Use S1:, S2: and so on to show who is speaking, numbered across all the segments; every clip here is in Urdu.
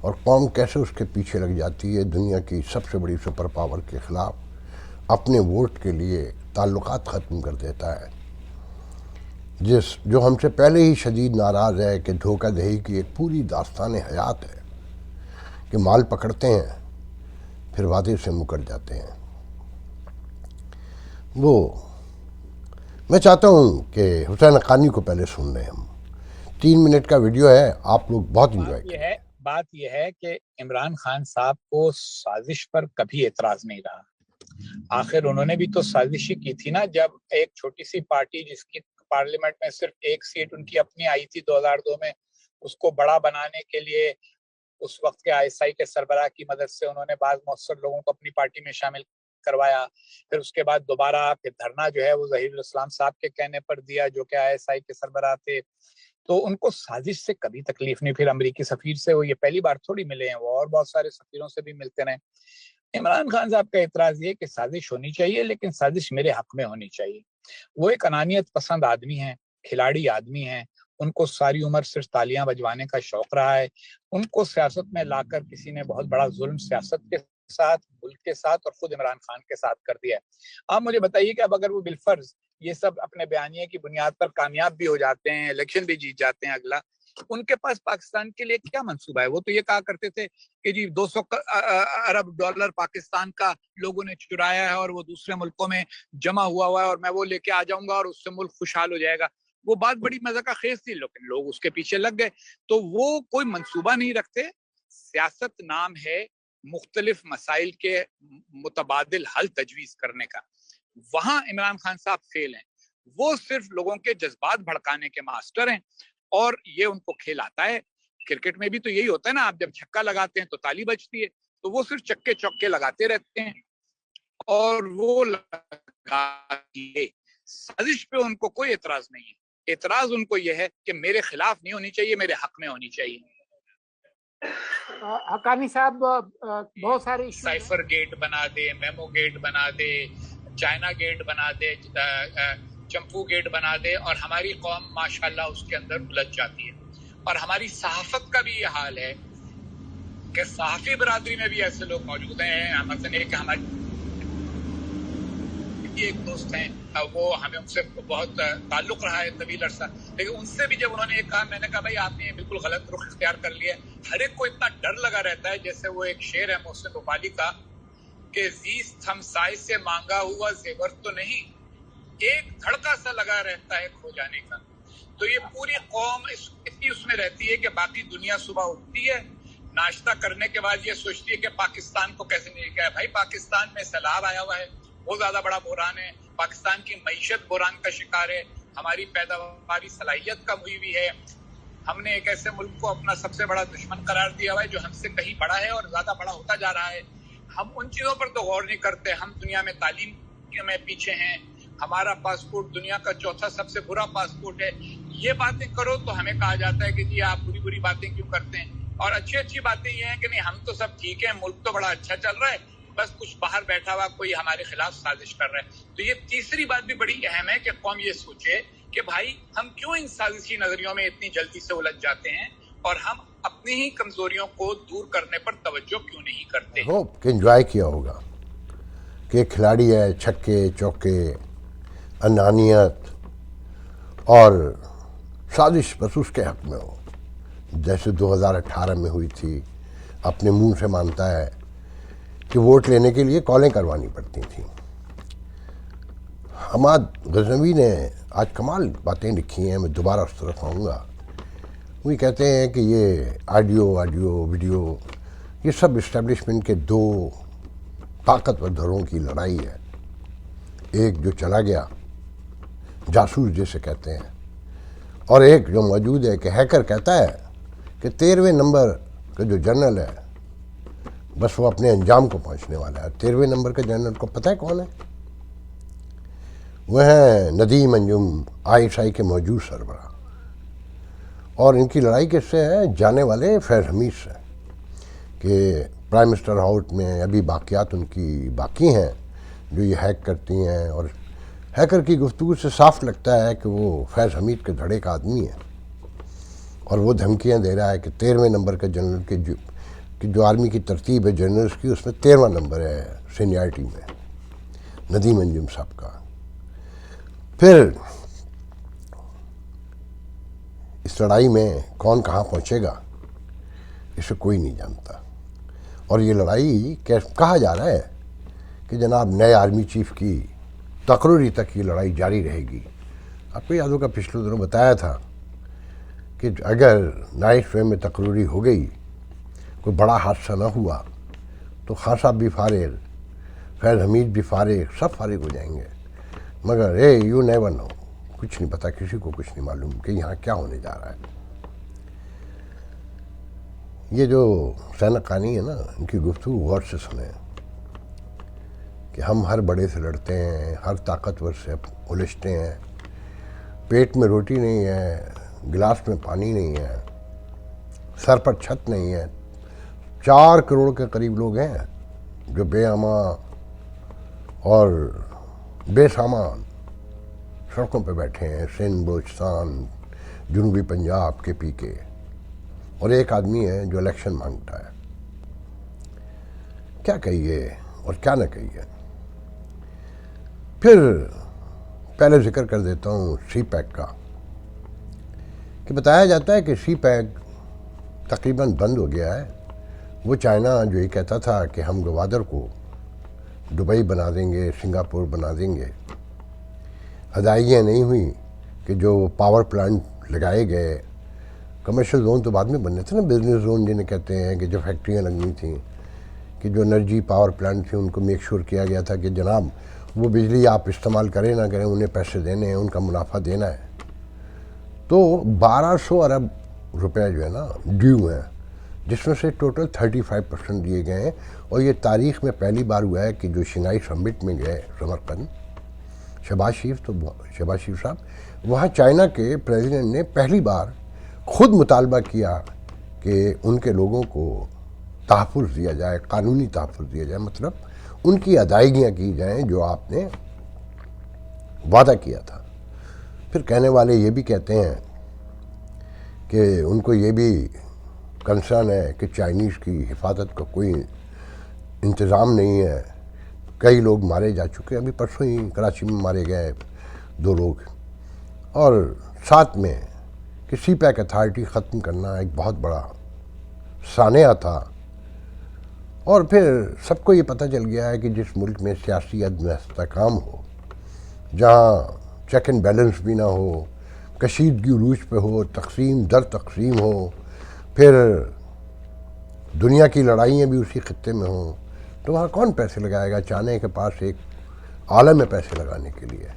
S1: اور قوم کیسے اس کے پیچھے لگ جاتی ہے دنیا کی سب سے بڑی سپر پاور کے خلاف، اپنے ووٹ کے لیے تعلقات ختم کر دیتا ہے، جو ہم سے پہلے ہی شدید ناراض ہے کہ دھوکہ دہی کی ایک پوری داستان حیات ہے کہ مال پکڑتے ہیں پھر وعدے سے مکر جاتے ہیں۔ میں چاہتا ہوں کہ حسین حقانی کو پہلے سن لیں، ہم 3 منٹ کا ویڈیو ہے، آپ لوگ بہت انجوائے کریں۔
S2: بات یہ ہے کہ عمران خان صاحب کو سازش پر کبھی اعتراض نہیں رہا۔ آخر انہوں نے بھی تو سازش ہی کی تھی نا، جب ایک چھوٹی سی پارٹی جس کی پارلیمنٹ میں صرف ایک سیٹ ان کی اپنی آئی تھی 2002 میں، اس کو بڑا بنانے کے لیے اس وقت کے آئی ایس آئی کے سربراہ کی مدد سے انہوں نے بعض مؤثر لوگوں کو اپنی پارٹی میں شامل کروایا، پھر اس کے بعد دوبارہ پھر دھرنا جو ہے وہ ظہیر الاسلام صاحب کے کہنے پر دیا جو کہ آئی ایس آئی کے سربراہ تھے، تو ان کو سازش سے کبھی تکلیف نہیں۔ پھر امریکی سفیر سے وہ یہ پہلی بار تھوڑی ملے ہیں، وہ اور بہت سارے سفیروں سے بھی ملتے رہے۔ عمران خان صاحب کا اعتراض یہ کہ سازش ہونی چاہیے لیکن سازش میرے حق میں ہونی چاہیے۔ وہ ایک انانیت پسند آدمی ہیں، کھلاڑی آدمی ہیں، ان کو ساری عمر صرف تالیاں بجوانے کا شوق رہا ہے۔ ان کو سیاست میں لا کر کسی نے بہت بڑا ظلم سیاست کے ساتھ، ملک کے ساتھ اور خود عمران خان کے ساتھ کر دیا ہے۔ آپ مجھے بتائیے کہ اب اگر وہ بالفرض یہ سب اپنے بیانیے کی بنیاد پر کامیاب بھی ہو جاتے ہیں، الیکشن بھی جیت جاتے ہیں اگلا، ان کے پاس پاکستان کے لیے کیا منصوبہ ہے؟ وہ تو یہ کہا کرتے تھے کہ جی 200 ارب ڈالر پاکستان کا لوگوں نے چرایا ہے اور وہ دوسرے ملکوں میں جمع ہوا ہے اور میں وہ لے کے آ جاؤں گا اور اس سے ملک خوشحال ہو جائے گا۔ وہ بات بڑی مزہ کا خیز تھی لیکن لوگ اس کے پیچھے لگ گئے۔ تو وہ کوئی منصوبہ نہیں رکھتے۔ سیاست نام ہے مختلف مسائل کے متبادل حل تجویز کرنے کا، وہاں عمران خان صاحب فیل ہیں۔ وہ صرف لوگوں کے جذبات بھڑکانے کے ماسٹر ہیں اور یہ ان کو کھیل آتا ہے۔ کرکٹ میں بھی تو یہی ہوتا ہے نا، آپ جب چھکا لگاتے ہیں تو تالی بجتی ہے، تو وہ صرف چکے چوکے لگاتے رہتے ہیں اور وہ لگاتے، سازش پہ ان کو کوئی اعتراض نہیں ہے۔ اعتراض ان کو یہ ہے کہ میرے خلاف نہیں ہونی چاہیے، میرے حق میں ہونی چاہیے۔
S3: حقانی صاحب بہت سارے
S2: سائفر گیٹ بنا دے، میمو گیٹ بنا دے، چائنا گیٹ بنا دے، چمپو گیٹ بنا دے اور ہماری قوم ماشاءاللہ اس کے اندر الجھ جاتی ہے۔ اور ہماری صحافت کا بھی یہ حال ہے کہ صحافی برادری میں بھی ایسے لوگ موجود ہیں، مثلا ایک ہماری ایک دوست ہیں، وہ ہمیں ان سے بہت تعلق رہا ہے طویل عرصہ، لیکن ان سے بھی جب انہوں نے یہ کہا، میں نے کہا بھائی آپ نے بالکل غلط رخ اختیار کر لیا۔ ہر ایک کو اتنا ڈر لگا رہتا ہے، جیسے وہ ایک شعر ہے محسن بھوپالی کا کہ زیست ہم سائے سے مانگا ہوا زیور تو نہیں، ایک دھڑکا سا لگا رہتا ہے کھو جانے کا۔ تو یہ پوری قوم اتنی اس میں رہتی ہے کہ باقی دنیا صبح اٹھتی ہے، ناشتہ کرنے کے بعد یہ سوچتی ہے کہ پاکستان کو کیسے نہیں کیا ہے۔ بھائی پاکستان میں سیلاب آیا ہوا ہے، بہت زیادہ بڑا بحران ہے، پاکستان کی معیشت بحران کا شکار ہے، ہماری پیداواری صلاحیت کم ہوئی ہے، ہم نے ایک ایسے ملک کو اپنا سب سے بڑا دشمن قرار دیا ہوا ہے جو ہم سے کہیں بڑا ہے اور زیادہ بڑا ہوتا جا رہا ہے۔ ہم ان چیزوں پر تو غور نہیں کرتے۔ ہم دنیا میں تعلیم میں پیچھے ہیں، ہمارا پاسپورٹ دنیا کا چوتھا سب سے برا پاسپورٹ ہے۔ یہ باتیں کرو تو ہمیں کہا جاتا ہے کہ جی آپ بری بری باتیں کیوں کرتے ہیں، اور اچھی اچھی باتیں یہ ہیں کہ نہیں ہم تو سب ٹھیک ہیں، ملک تو بڑا اچھا چل رہا ہے، بس کچھ باہر بیٹھا ہوا کوئی ہمارے خلاف سازش کر رہا ہے۔ تو یہ تیسری بات بھی بڑی اہم ہے کہ قوم یہ سوچے کہ بھائی ہم کیوں ان سازشی نظریوں میں اتنی جلدی سے الجھ جاتے ہیں اور ہم اپنی ہی کمزوریوں کو دور کرنے پر توجہ کیوں نہیں کرتے۔
S1: ہوپ کہ انجوائے کیا ہوگا کہ کھلاڑی ہے، چھکے چوکے، انانیت اور سازش بس اس کے حق میں ہو، جیسے 2018 میں ہوئی تھی۔ اپنے منہ سے مانتا ہے کہ ووٹ لینے کے لیے کالیں کروانی پڑتی تھیں۔ حماد غزنوی نے آج کمال باتیں لکھی ہیں، میں دوبارہ اس طرف آؤں گا۔ وہ کہتے ہیں کہ یہ آڈیو ویڈیو یہ سب اسٹیبلشمنٹ کے دو طاقتور دھڑوں کی لڑائی ہے، ایک جو چلا گیا جاسوس جیسے کہتے ہیں، اور ایک جو موجود ہے کہ ہیکر کہتا ہے کہ 13ویں نمبر کا جو جنرل ہے بس وہ اپنے انجام کو پہنچنے والا ہے۔ 13ویں نمبر کے جنرل کو پتہ ہے کون ہے؟ وہ ہیں ندیم انجم، آئی ایس آئی کے موجود سربراہ، اور ان کی لڑائی کس سے ہے؟ جانے والے فیض حمید سے، کہ پرائم منسٹر ہاؤس میں ابھی باقیات ان کی باقی ہیں جو یہ ہیک کرتی ہیں، اور ہیکر کی گفتگو سے صاف لگتا ہے کہ وہ فیض حمید کے دھڑے کا آدمی ہے، اور وہ دھمکیاں دے رہا ہے کہ 13ویں نمبر کے جنرل کے کہ جو آرمی کی ترتیب ہے جنرلز کی، اس میں 13واں نمبر ہے سینیارٹی میں ندیم انجم صاحب کا۔ پھر اس لڑائی میں کون کہاں پہنچے گا اسے کوئی نہیں جانتا، اور یہ لڑائی کہا جا رہا ہے کہ جناب نئے آرمی چیف کی تقرری تک یہ لڑائی جاری رہے گی۔ آپ کو یاد ہوگا پچھلے دنوں بتایا تھا کہ اگر نائٹ فریم میں تقرری ہو گئی، کوئی بڑا حادثہ نہ ہوا، تو خان صاحب بھی فارغ، فیض حمید بھی فارغ، سب فارغ ہو جائیں گے۔ مگر یو نیور نو، کچھ نہیں پتا، کسی کو کچھ نہیں معلوم کہ یہاں کیا ہونے جا رہا ہے۔ یہ جو سینقانی ہے نا، ان کی گفتگو غور سے سنیں کہ ہم ہر بڑے سے لڑتے ہیں، ہر طاقتور سے الجھتے ہیں، پیٹ میں روٹی نہیں ہے، گلاس میں پانی نہیں ہے، سر پر چھت نہیں ہے۔ 4 کروڑ کے قریب لوگ ہیں جو بے امان اور بے سامان سڑکوں پہ بیٹھے ہیں، سندھ، بلوچستان، جنوبی پنجاب کے پی کے، اور ایک آدمی ہے جو الیکشن مانگتا ہے۔ کیا کہیے اور کیا نہ کہیے۔ پھر پہلے ذکر کر دیتا ہوں سی پیک کا، کہ بتایا جاتا ہے کہ سی پیک تقریباً بند ہو گیا ہے۔ وہ چائنا جو یہ کہتا تھا کہ ہم گوادر کو دبئی بنا دیں گے، سنگاپور بنا دیں گے، ادائیگیاں نہیں ہوئیں کہ جو پاور پلانٹ لگائے گئے، کمرشل زون تو بعد میں بننے تھے نا، بزنس زون جنہیں کہتے ہیں، کہ جو فیکٹریاں لگنی تھیں، کہ جو انرجی پاور پلانٹ تھے ان کو میک شور کیا گیا تھا کہ جناب وہ بجلی آپ استعمال کریں نہ کریں، انہیں پیسے دینے ہیں، ان کا منافع دینا ہے۔ تو 1200 ارب روپے جو ہے نا ڈیو ہیں، جس میں سے ٹوٹل 35% دیے گئے ہیں، اور یہ تاریخ میں پہلی بار ہوا ہے کہ جو شنگھائی سمٹ میں گئے سمرقند، شہباز شریف صاحب، وہاں چائنا کے پریزیڈنٹ نے پہلی بار خود مطالبہ کیا کہ ان کے لوگوں کو تحفظ دیا جائے، قانونی تحفظ دیا جائے، مطلب ان کی ادائیگیاں کی جائیں جو آپ نے وعدہ کیا تھا۔ پھر کہنے والے یہ بھی کہتے ہیں کہ ان کو یہ بھی کنسرن ہے کہ چائنیز کی حفاظت کا کوئی انتظام نہیں ہے، کئی لوگ مارے جا چکے ہیں، ابھی پرسوں ہی کراچی میں مارے گئے 2 لوگ، اور ساتھ میں کہ سی پیک اتھارٹی ختم کرنا ایک بہت بڑا سانحہ تھا۔ اور پھر سب کو یہ پتہ چل گیا ہے کہ جس ملک میں سیاسی عدم استحکام ہو، جہاں چیک اینڈ بیلنس بھی نہ ہو، کشیدگی عروج پہ ہو، تقسیم در تقسیم ہو، پھر دنیا کی لڑائیاں بھی اسی خطے میں ہوں، تو وہاں کون پیسے لگائے گا؟ چائنا کے پاس ایک عالم ہے پیسے لگانے کے لیے،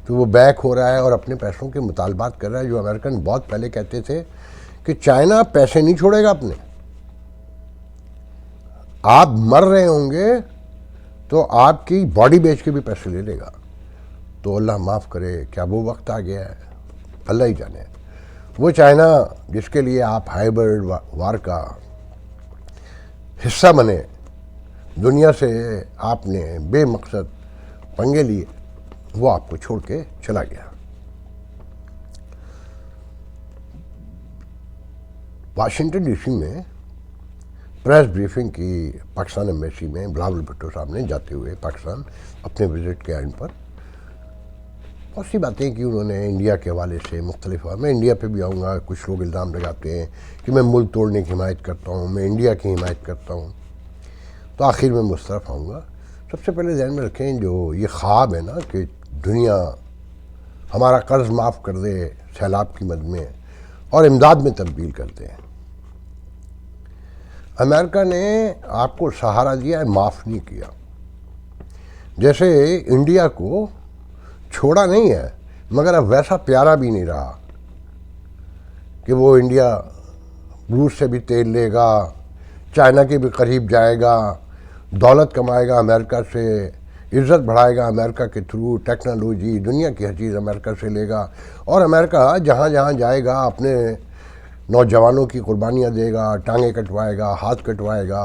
S1: تو وہ بیک ہو رہا ہے اور اپنے پیسوں کے مطالبات کر رہا ہے۔ جو امریکن بہت پہلے کہتے تھے کہ چائنا پیسے نہیں چھوڑے گا اپنے، آپ مر رہے ہوں گے تو آپ کی باڈی بیچ کے بھی پیسے لے لے گا۔ تو اللہ معاف کرے، کیا وہ وقت آ گیا ہے؟ اللہ ہی جانے۔ وہ چائنا جس کے لیے آپ ہائبرڈ وار کا حصہ بنے، دنیا سے آپ نے بے مقصد پنگے لیے، وہ آپ کو چھوڑ کے چلا گیا۔ واشنگٹن ڈی سی میں پریس بریفنگ کی پاکستان ایمبیسی میں بلاول بھٹو صاحب نے جاتے ہوئے پاکستان اپنے وزٹ کے اینڈ پر بہت سی باتیں کی انہوں نے انڈیا کے حوالے سے مختلف۔ میں انڈیا پہ بھی آؤں گا۔ کچھ لوگ الزام لگاتے ہیں کہ میں ملک توڑنے کی حمایت کرتا ہوں، میں انڈیا کی حمایت کرتا ہوں، تو آخر میں اس طرف آؤں گا۔ سب سے پہلے ذہن میں رکھیں جو یہ خواب ہے نا کہ دنیا ہمارا قرض معاف کر دے سیلاب کی مد میں اور امداد میں تبدیل کر دے۔ امریکہ نے آپ کو سہارا دیا ہے، معاف نہیں کیا۔ جیسے انڈیا کو چھوڑا نہیں ہے، مگر اب ویسا پیارا بھی نہیں رہا کہ وہ انڈیا روس سے بھی تیل لے گا، چائنا کے بھی قریب جائے گا، دولت کمائے گا امریکہ سے، عزت بڑھائے گا امریکہ کے تھرو، ٹیکنالوجی، دنیا کی ہر چیز امریکہ سے لے گا، اور امریکہ جہاں جہاں جائے گا اپنے نوجوانوں کی قربانیاں دے گا، ٹانگیں کٹوائے گا، ہاتھ کٹوائے گا،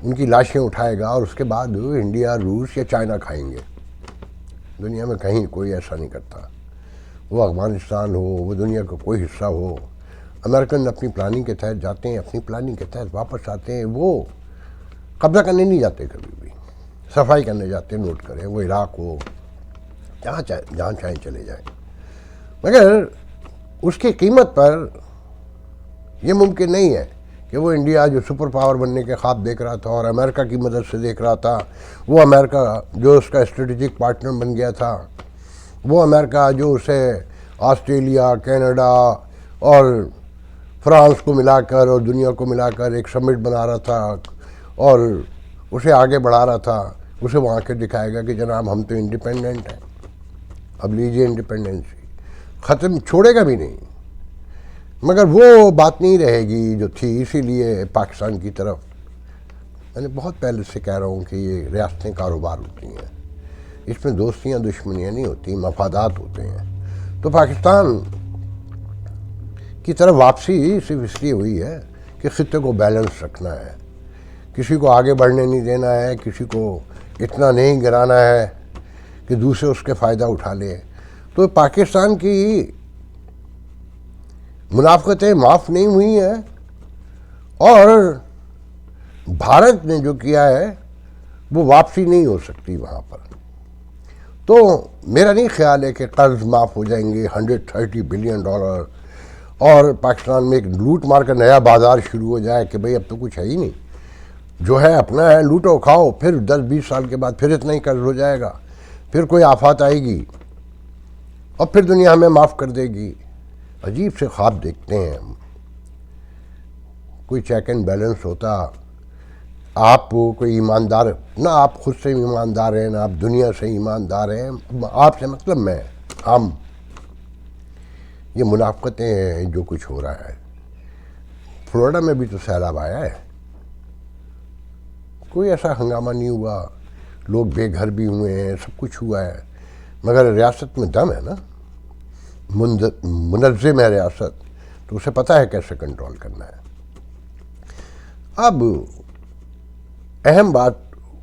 S1: ان کی لاشیں اٹھائے گا، اور اس کے بعد انڈیا، روس یا چائنا کھائیں گے۔ دنیا میں کہیں کوئی ایسا نہیں کرتا، وہ افغانستان ہو، وہ دنیا کا کوئی حصہ ہو، امریکن اپنی پلاننگ کے تحت جاتے ہیں، اپنی پلاننگ کے تحت واپس آتے ہیں. وہ قبضہ کرنے نہیں جاتے، کبھی بھی صفائی کرنے جاتے ہیں. نوٹ کریں، وہ عراق ہو، جہاں چاہیں چلے جائیں. مگر اس کی قیمت پر یہ ممکن نہیں ہے کہ وہ انڈیا جو سپر پاور بننے کے خواب دیکھ رہا تھا اور امریکہ کی مدد سے دیکھ رہا تھا، وہ امریکہ جو اس کا اسٹریٹجک پارٹنر بن گیا تھا، وہ امریکہ جو اسے آسٹریلیا، کینیڈا اور فرانس کو ملا کر اور دنیا کو ملا کر ایک سمٹ بنا رہا تھا اور اسے آگے بڑھا رہا تھا، اسے وہاں کے دکھائے گا کہ جناب ہم تو انڈیپینڈنٹ ہیں، اب لیجیے انڈیپینڈنسی. ختم چھوڑے گا بھی نہیں. مگر وہ بات نہیں رہے گی جو تھی. اسی لیے پاکستان کی طرف میں نے بہت پہلے سے کہہ رہا ہوں کہ یہ ریاستیں کاروبار ہوتی ہیں، اس میں دوستیاں دشمنیاں نہیں ہوتی، مفادات ہوتے ہیں. تو پاکستان کی طرف واپسی صرف اس لیے ہوئی ہے کہ خطے کو بیلنس رکھنا ہے، کسی کو آگے بڑھنے نہیں دینا ہے، کسی کو اتنا نہیں گرانا ہے کہ دوسرے اس کے فائدہ اٹھا لیں. تو پاکستان کی منافقتیں معاف نہیں ہوئی ہیں اور بھارت نے جو کیا ہے وہ واپسی نہیں ہو سکتی وہاں پر. تو میرا نہیں خیال ہے کہ قرض معاف ہو جائیں گے $130 بلین اور پاکستان میں ایک لوٹ مار کا نیا بازار شروع ہو جائے کہ بھئی اب تو کچھ ہے ہی نہیں، جو ہے اپنا ہے، لوٹو کھاؤ. پھر 10-20 سال کے بعد پھر اتنا ہی قرض ہو جائے گا، پھر کوئی آفات آئے گی اور پھر دنیا ہمیں معاف کر دے گی. عجیب سے خواب دیکھتے ہیں ہم. کوئی چیک اینڈ بیلنس ہوتا، آپ کوئی ایماندار، نہ آپ خود سے ایماندار ہیں، نہ آپ دنیا سے ایماندار ہیں. آپ سے مطلب میں، ہم. یہ منافقتیں ہیں جو کچھ ہو رہا ہے. فلوریڈا میں بھی تو سیلاب آیا ہے، کوئی ایسا ہنگامہ نہیں ہوا، لوگ بے گھر بھی ہوئے ہیں، سب کچھ ہوا ہے. مگر ریاست میں دم ہے نا، منظم ہے ریاست، تو اسے پتہ ہے کیسے کنٹرول کرنا ہے. اب اہم بات،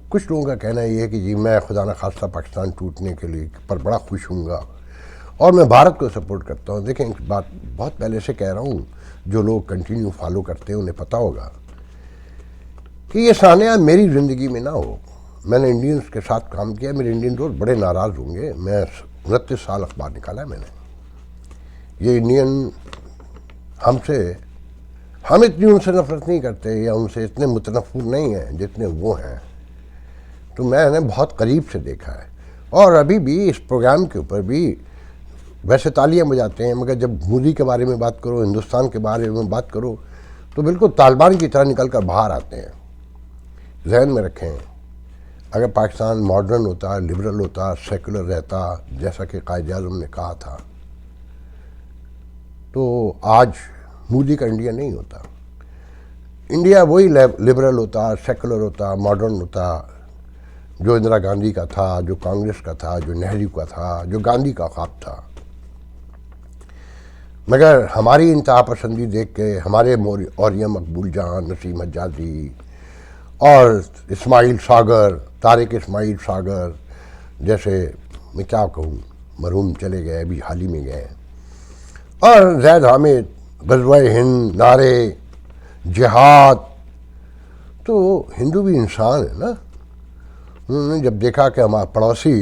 S1: کچھ لوگوں کا کہنا یہ ہے کہ جی میں خدا نخواستہ پاکستان ٹوٹنے کے لیے پر بڑا خوش ہوں گا اور میں بھارت کو سپورٹ کرتا ہوں. دیکھیں ایک بات بہت پہلے سے کہہ رہا ہوں، جو لوگ کنٹینیو فالو کرتے ہیں انہیں پتہ ہوگا کہ یہ سانحہ میری زندگی میں نہ ہو. میں نے انڈینز کے ساتھ کام کیا، میرے انڈین دوست بڑے ناراض ہوں گے. میں 29 سال اخبار نکالا ہے میں نے. یہ انڈین ہم اتنی ان سے نفرت نہیں کرتے یا ان سے اتنے متنفر نہیں ہیں جتنے وہ ہیں. تو میں نے بہت قریب سے دیکھا ہے اور ابھی بھی اس پروگرام کے اوپر بھی ویسے تالیاں بجاتے ہیں، مگر جب مودی کے بارے میں بات کرو، ہندوستان کے بارے میں بات کرو تو بالکل طالبان کی طرح نکل کر باہر آتے ہیں. ذہن میں رکھیں، اگر پاکستان ماڈرن ہوتا، لبرل ہوتا، سیکولر رہتا جیسا کہ قائد اعظم نے کہا تھا، تو آج مودی کا انڈیا نہیں ہوتا. انڈیا وہی لبرل ہوتا، سیکولر ہوتا، ماڈرن ہوتا جو اندرا گاندھی کا تھا، جو کانگریس کا تھا، جو نہرو کا تھا، جو گاندھی کا خواب تھا. مگر ہماری انتہا پسندی دیکھ کے ہمارے اوریا مقبول جان، نسیم حجازی اور اسماعیل ساگر، طارق اسماعیل ساگر جیسے، میں کیا کہوں، مرحوم چلے گئے، ابھی حال ہی میں گئے، اور زید حامد، غزوہ ہند، نعرے، جہاد. تو ہندو بھی انسان ہے نا. انہوں نے جب دیکھا کہ ہمارا پڑوسی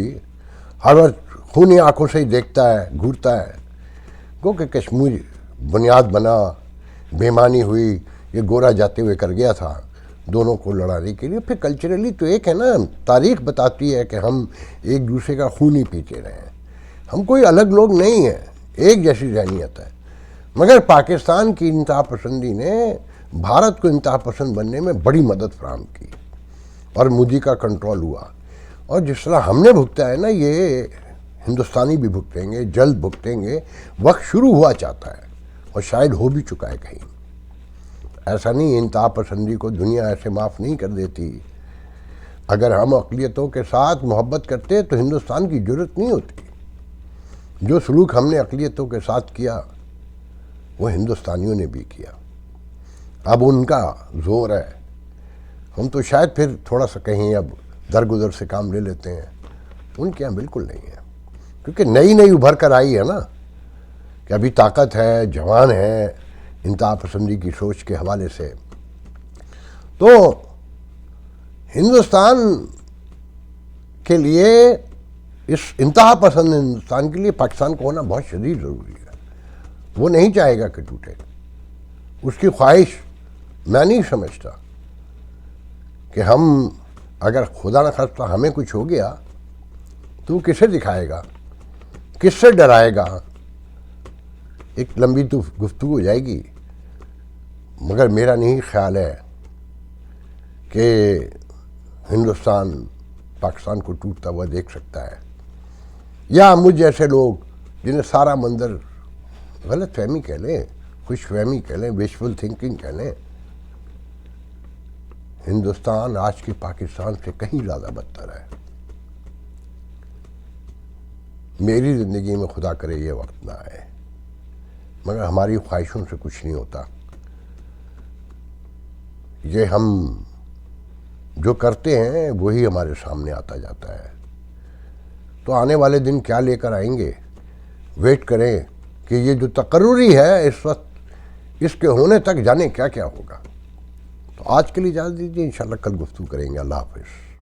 S1: ہر وقت خونی آنکھوں سے ہی دیکھتا ہے، گھورتا ہے، گو کہ کشمیر بنیاد بنا، بےمانی ہوئی، یہ گورا جاتے ہوئے کر گیا تھا دونوں کو لڑانے کے لیے. پھر کلچرلی تو ایک ہے نا، تاریخ بتاتی ہے کہ ہم ایک دوسرے کا خون ہی پیتے رہے ہیں. ہم کوئی الگ لوگ نہیں ہیں، ایک جیسی ذہنیت ہے. مگر پاکستان کی انتہا پسندی نے بھارت کو انتہا پسند بننے میں بڑی مدد فراہم کی اور مودی کا کنٹرول ہوا. اور جس طرح ہم نے بھگتا ہے نا، یہ ہندوستانی بھی بھگتیں گے، جلد بھگتیں گے. وقت شروع ہوا چاہتا ہے اور شاید ہو بھی چکا ہے کہیں. ایسا نہیں، انتہا پسندی کو دنیا ایسے معاف نہیں کر دیتی. اگر ہم اقلیتوں کے ساتھ محبت کرتے تو ہندوستان کی ضرورت نہیں ہوتی. جو سلوک ہم نے اقلیتوں کے ساتھ کیا وہ ہندوستانیوں نے بھی کیا. اب ان کا زور ہے، ہم تو شاید پھر تھوڑا سا کہیں اب درگزر سے کام لے لیتے ہیں. ان کے یہاں بالکل نہیں ہے، کیونکہ نئی ابھر کر آئی ہے نا، کہ ابھی طاقت ہے، جوان ہے، انتہا پسندی کی سوچ کے حوالے سے. تو ہندوستان کے لیے، اس انتہا پسند ہندوستان کے لیے پاکستان کو ہونا بہت شدید ضروری ہے. وہ نہیں چاہے گا کہ ٹوٹے. اس کی خواہش میں نہیں سمجھتا کہ ہم اگر خدا نہ خواستہ ہمیں کچھ ہو گیا تو کسے دکھائے گا، کس سے ڈرائے گا. ایک لمبی تو گفتگو ہو جائے گی، مگر میرا نہیں خیال ہے کہ ہندوستان پاکستان کو ٹوٹتا ہوا دیکھ سکتا ہے. یا مجھ جیسے لوگ جنہیں سارا منظر غلط فہمی کہہ لیں، خوش فہمی کہہ لیں، وشفل تھنکنگ کہہ لیں، ہندوستان آج کے پاکستان سے کہیں زیادہ بدتر ہے. میری زندگی میں خدا کرے یہ وقت نہ آئے، مگر ہماری خواہشوں سے کچھ نہیں ہوتا. یہ ہم جو کرتے ہیں وہی ہمارے سامنے آتا جاتا ہے. تو آنے والے دن کیا لے کر آئیں گے، ویٹ کریں کہ یہ جو تقرری ہے اس وقت، اس کے ہونے تک جانے کیا کیا ہوگا. تو آج کے لیے اجازت دیجیے، انشاءاللہ کل گفتگو کریں گے. اللہ حافظ.